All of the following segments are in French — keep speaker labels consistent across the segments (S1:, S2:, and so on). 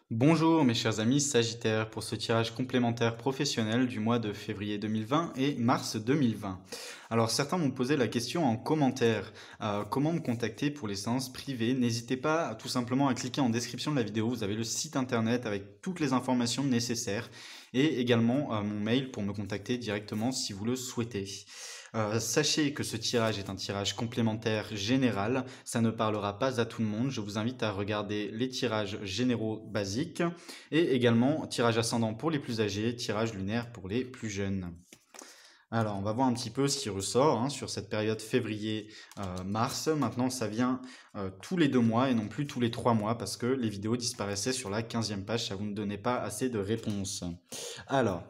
S1: Bonjour mes chers amis Sagittaires pour ce tirage complémentaire professionnel du mois de février 2020 et mars 2020. Alors certains m'ont posé la question en commentaire, comment me contacter pour les séances privées? N'hésitez pas tout simplement à cliquer en description de la vidéo, vous avez le site internet avec toutes les informations nécessaires et également mon mail pour me contacter directement si vous le souhaitez. Sachez que ce tirage est un tirage complémentaire général, ça ne parlera pas à tout le monde. Je vous invite à regarder les tirages généraux basiques et également tirage ascendant pour les plus âgés, tirage lunaire pour les plus jeunes. Alors, on va voir un petit peu ce qui ressort sur cette période février-mars. Maintenant, ça vient tous les 2 mois et non plus tous les 3 mois parce que les vidéos disparaissaient sur la 15e page, ça vous ne donnait pas assez de réponses. Alors,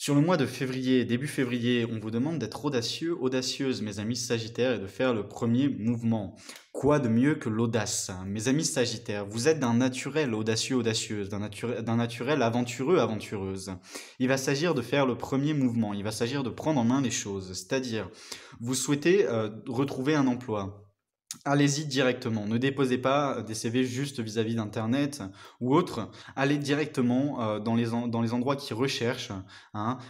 S1: sur le mois de février, début février, on vous demande d'être audacieux, audacieuse, mes amis Sagittaires, et de faire le premier mouvement. Quoi de mieux que l'audace? Mes amis Sagittaires, vous êtes d'un naturel audacieux, audacieuse, d'un naturel aventureux, aventureuse. Il va s'agir de faire le premier mouvement, il va s'agir de prendre en main les choses, c'est-à-dire, vous souhaitez retrouver un emploi. Allez-y directement, ne déposez pas des CV juste vis-à-vis d'Internet ou autre, allez directement dans les endroits qui recherchent,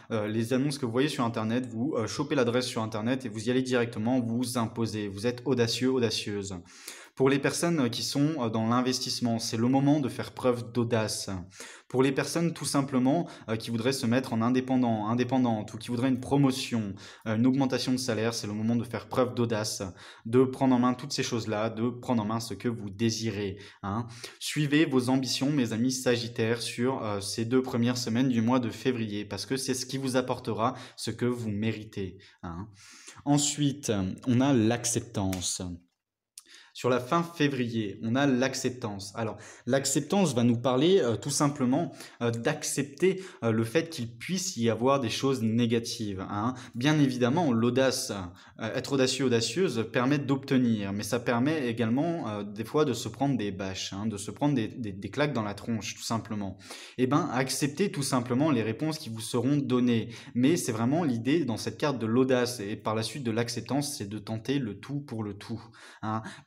S1: les annonces que vous voyez sur Internet, vous chopez l'adresse sur Internet et vous y allez directement, vous imposez, vous êtes audacieux, audacieuse. Pour les personnes qui sont dans l'investissement, c'est le moment de faire preuve d'audace. Pour les personnes tout simplement qui voudraient se mettre en indépendante ou qui voudraient une promotion, une augmentation de salaire, c'est le moment de faire preuve d'audace, de prendre en main toutes ces choses-là, de prendre en main ce que vous désirez. Suivez vos ambitions, mes amis Sagittaires, sur ces 2 premières semaines du mois de février, parce que c'est ce qui vous apportera ce que vous méritez. Ensuite, on a l'acceptance. Sur la fin février, on a l'acceptance. Alors, l'acceptance va nous parler tout simplement d'accepter le fait qu'il puisse y avoir des choses négatives. Bien évidemment, l'audace, être audacieux, audacieuse, permet d'obtenir, mais ça permet également des fois de se prendre des bâches, de se prendre des claques dans la tronche, tout simplement. Eh bien, acceptez tout simplement les réponses qui vous seront données. Mais c'est vraiment l'idée dans cette carte de l'audace et par la suite de l'acceptance, c'est de tenter le tout pour le tout.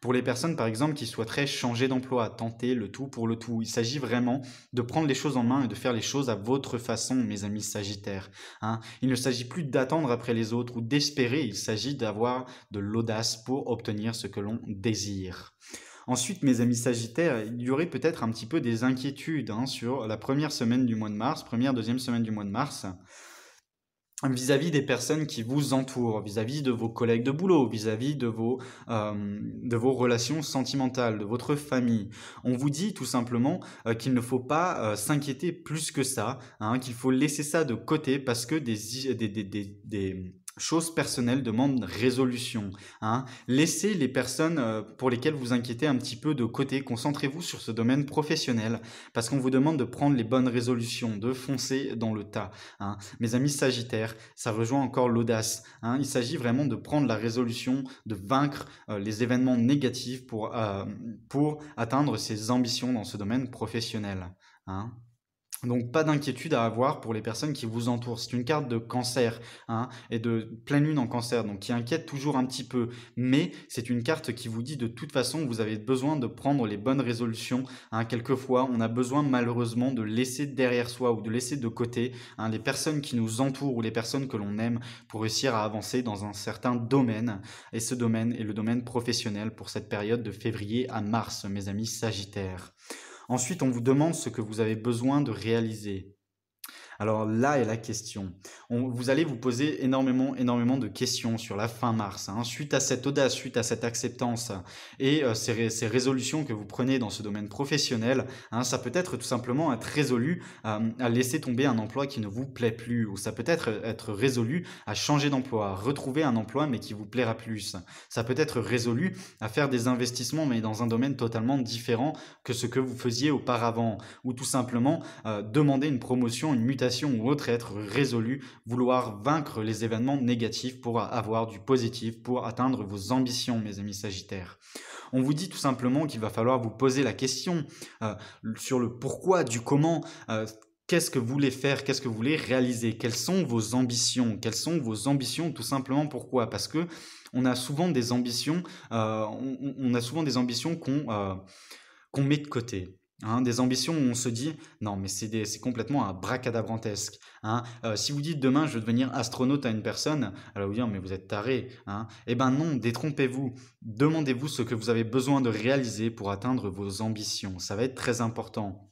S1: Pour les personnes, par exemple, qui souhaiteraient changer d'emploi, tenter le tout pour le tout. Il s'agit vraiment de prendre les choses en main et de faire les choses à votre façon, mes amis Sagittaires. Il ne s'agit plus d'attendre après les autres ou d'espérer, il s'agit d'avoir de l'audace pour obtenir ce que l'on désire. Ensuite, mes amis Sagittaires, il y aurait peut-être un petit peu des inquiétudes sur la première semaine du mois de mars, deuxième semaine du mois de mars, vis-à-vis des personnes qui vous entourent, vis-à-vis de vos collègues de boulot, vis-à-vis de vos relations sentimentales, de votre famille. On vous dit tout simplement qu'il ne faut pas s'inquiéter plus que ça, qu'il faut laisser ça de côté parce que des choses personnelles demandent résolution. Laissez les personnes pour lesquelles vous inquiétez un petit peu de côté, concentrez-vous sur ce domaine professionnel parce qu'on vous demande de prendre les bonnes résolutions, de foncer dans le tas. Mes amis Sagittaires, ça rejoint encore l'audace. Il s'agit vraiment de prendre la résolution, de vaincre les événements négatifs pour atteindre ses ambitions dans ce domaine professionnel. Donc pas d'inquiétude à avoir pour les personnes qui vous entourent. C'est une carte de cancer et de pleine lune en cancer, donc qui inquiète toujours un petit peu. Mais c'est une carte qui vous dit de toute façon vous avez besoin de prendre les bonnes résolutions. Quelquefois on a besoin malheureusement de laisser derrière soi ou de laisser de côté les personnes qui nous entourent ou les personnes que l'on aime pour réussir à avancer dans un certain domaine. Et ce domaine est le domaine professionnel pour cette période de février à mars, mes amis Sagittaires. Ensuite, on vous demande ce que vous avez besoin de réaliser. Alors là est la question. Vous allez vous poser énormément de questions sur la fin mars. Suite à cette audace, suite à cette acceptance et ces résolutions que vous prenez dans ce domaine professionnel, ça peut être tout simplement être résolu à laisser tomber un emploi qui ne vous plaît plus, ou ça peut être résolu à changer d'emploi, à retrouver un emploi mais qui vous plaira plus. Ça peut être résolu à faire des investissements mais dans un domaine totalement différent que ce que vous faisiez auparavant, ou tout simplement demander une promotion, une mutation ou autre et être résolu, vouloir vaincre les événements négatifs pour avoir du positif, pour atteindre vos ambitions, mes amis Sagittaires. On vous dit tout simplement qu'il va falloir vous poser la question sur le pourquoi, du comment, qu'est-ce que vous voulez faire, qu'est-ce que vous voulez réaliser, quelles sont vos ambitions, tout simplement pourquoi, parce que on a souvent des ambitions, qu'on met de côté. Hein, des ambitions où on se dit: «Non, mais c'est complètement abracadabrantesque», hein. Si vous dites demain: «Je veux devenir astronaute» à une personne, elle va vous dire: «Mais vous êtes taré», hein. Eh ben non, détrompez-vous. Demandez-vous ce que vous avez besoin de réaliser pour atteindre vos ambitions. Ça va être très important.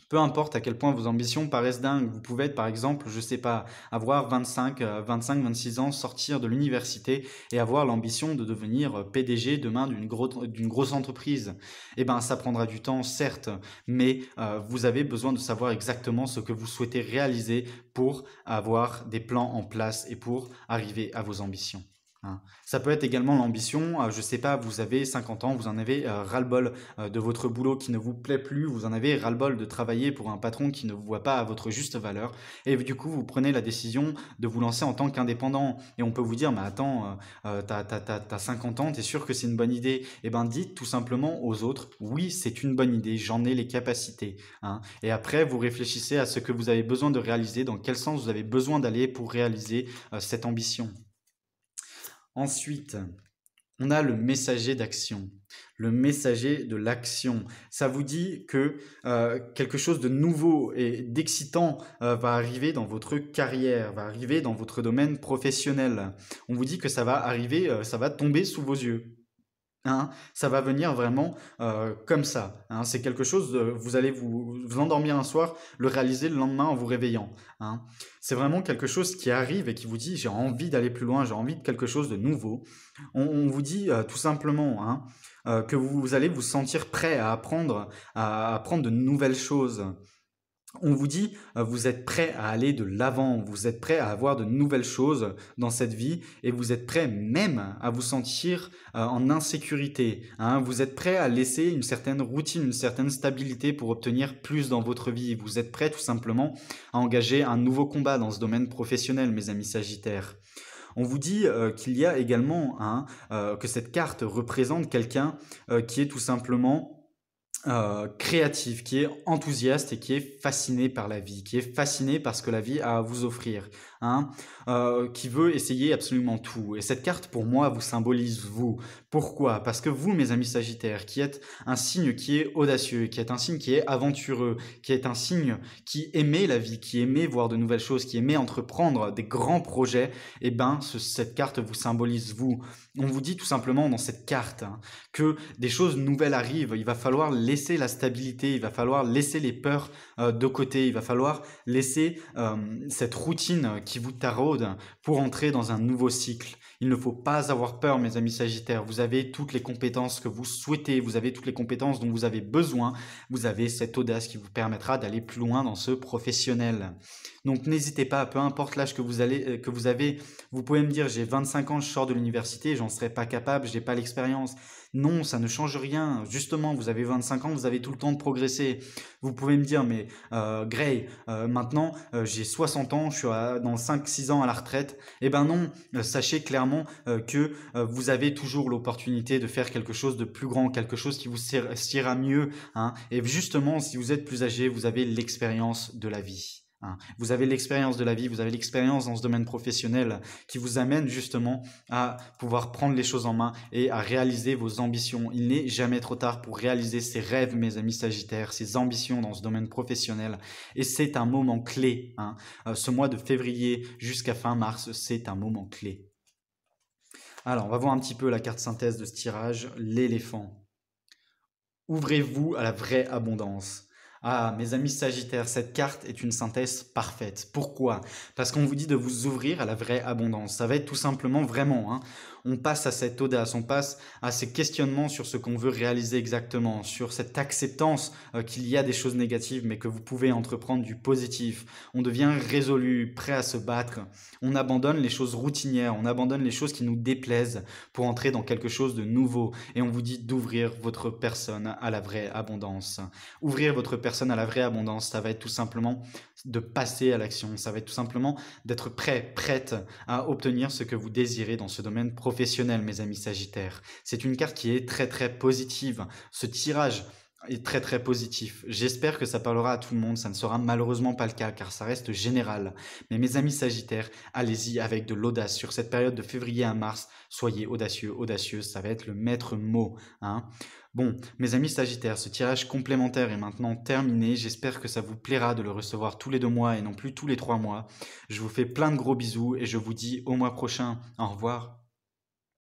S1: Peu importe à quel point vos ambitions paraissent dingues, vous pouvez être par exemple, je sais pas, avoir 25, 26 ans, sortir de l'université et avoir l'ambition de devenir PDG demain d'une grosse entreprise. Eh ben, ça prendra du temps, certes, mais vous avez besoin de savoir exactement ce que vous souhaitez réaliser pour avoir des plans en place et pour arriver à vos ambitions. Hein. Ça peut être également l'ambition, je sais pas, vous avez 50 ans, vous en avez ras-le-bol de votre boulot qui ne vous plaît plus, vous en avez ras-le-bol de travailler pour un patron qui ne vous voit pas à votre juste valeur, et du coup vous prenez la décision de vous lancer en tant qu'indépendant. Et on peut vous dire, mais attends, t'as 50 ans, t'es sûr que c'est une bonne idée? Eh ben dites tout simplement aux autres, oui c'est une bonne idée, j'en ai les capacités. Hein. Et après vous réfléchissez à ce que vous avez besoin de réaliser, dans quel sens vous avez besoin d'aller pour réaliser cette ambition. Ensuite, on a le messager d'action, le messager de l'action. Ça vous dit que quelque chose de nouveau et d'excitant va arriver dans votre carrière, va arriver dans votre domaine professionnel. On vous dit que ça va arriver, ça va tomber sous vos yeux. Hein, ça va venir vraiment comme ça. Hein, c'est quelque chose, vous allez vous endormir un soir, le réaliser le lendemain en vous réveillant. Hein. C'est vraiment quelque chose qui arrive et qui vous dit j'ai envie d'aller plus loin, j'ai envie de quelque chose de nouveau. On vous dit tout simplement hein, que vous allez vous sentir prêt à apprendre de nouvelles choses. On vous dit, vous êtes prêt à aller de l'avant, vous êtes prêt à avoir de nouvelles choses dans cette vie et vous êtes prêt même à vous sentir en insécurité. Hein. Vous êtes prêt à laisser une certaine routine, une certaine stabilité pour obtenir plus dans votre vie. Vous êtes prêt tout simplement à engager un nouveau combat dans ce domaine professionnel, mes amis Sagittaires. On vous dit qu'il y a également que cette carte représente quelqu'un qui est tout simplement créatif, qui est enthousiaste et qui est fasciné par la vie, qui est fasciné par ce que la vie a à vous offrir, hein, qui veut essayer absolument tout. Et cette carte, pour moi, vous symbolise vous. Pourquoi? Parce que vous, mes amis Sagittaires, qui êtes un signe qui est audacieux, qui est un signe qui est aventureux, qui est un signe qui aimait la vie, qui aimait voir de nouvelles choses, qui aimait entreprendre des grands projets, eh ben, cette carte vous symbolise vous. On vous dit tout simplement dans cette carte hein, que des choses nouvelles arrivent, il va falloir laisser la stabilité, il va falloir laisser les peurs de côté, il va falloir laisser cette routine qui vous taraude pour entrer dans un nouveau cycle. Il ne faut pas avoir peur, mes amis Sagittaires, vous avez toutes les compétences que vous souhaitez, vous avez toutes les compétences dont vous avez besoin, vous avez cette audace qui vous permettra d'aller plus loin dans ce professionnel. Donc n'hésitez pas, peu importe l'âge que vous avez, vous pouvez me dire j'ai 25 ans, je sors de l'université, j'en serais pas capable, j'ai pas l'expérience. Non, ça ne change rien. Justement, vous avez 25 ans, vous avez tout le temps de progresser. Vous pouvez me dire, mais Gray, maintenant j'ai 60 ans, je suis dans 5-6 ans à la retraite. Eh ben non, sachez clairement que vous avez toujours l'opportunité de faire quelque chose de plus grand, quelque chose qui vous siera mieux. Hein. Et justement, si vous êtes plus âgé, vous avez l'expérience de la vie. Hein. Vous avez l'expérience de la vie, vous avez l'expérience dans ce domaine professionnel qui vous amène justement à pouvoir prendre les choses en main et à réaliser vos ambitions. Il n'est jamais trop tard pour réaliser ses rêves, mes amis Sagittaires, ses ambitions dans ce domaine professionnel. Et c'est un moment clé. Hein. Ce mois de février jusqu'à fin mars, c'est un moment clé. Alors, on va voir un petit peu la carte synthèse de ce tirage, l'éléphant. Ouvrez-vous à la vraie abondance. Ah, mes amis Sagittaires, cette carte est une synthèse parfaite. Pourquoi? Parce qu'on vous dit de vous ouvrir à la vraie abondance. Ça va être tout simplement vraiment, hein, on passe à cette audace, on passe à ces questionnements sur ce qu'on veut réaliser exactement, sur cette acceptance qu'il y a des choses négatives, mais que vous pouvez entreprendre du positif. On devient résolu, prêt à se battre. On abandonne les choses routinières, on abandonne les choses qui nous déplaisent pour entrer dans quelque chose de nouveau. Et on vous dit d'ouvrir votre personne à la vraie abondance. Ouvrir votre personne à la vraie abondance, ça va être tout simplement de passer à l'action. Ça va être tout simplement d'être prêt, prête à obtenir ce que vous désirez dans ce domaine professionnel, mes amis Sagittaires. C'est une carte qui est très très positive. Ce tirage est très très positif. J'espère que ça parlera à tout le monde, ça ne sera malheureusement pas le cas car ça reste général. Mais mes amis Sagittaires, allez-y avec de l'audace. Sur cette période de février à mars, soyez audacieux, audacieuse, ça va être le maître mot, hein. Bon, mes amis Sagittaires, ce tirage complémentaire est maintenant terminé. J'espère que ça vous plaira de le recevoir tous les 2 mois et non plus tous les 3 mois. Je vous fais plein de gros bisous et je vous dis au mois prochain. Au revoir.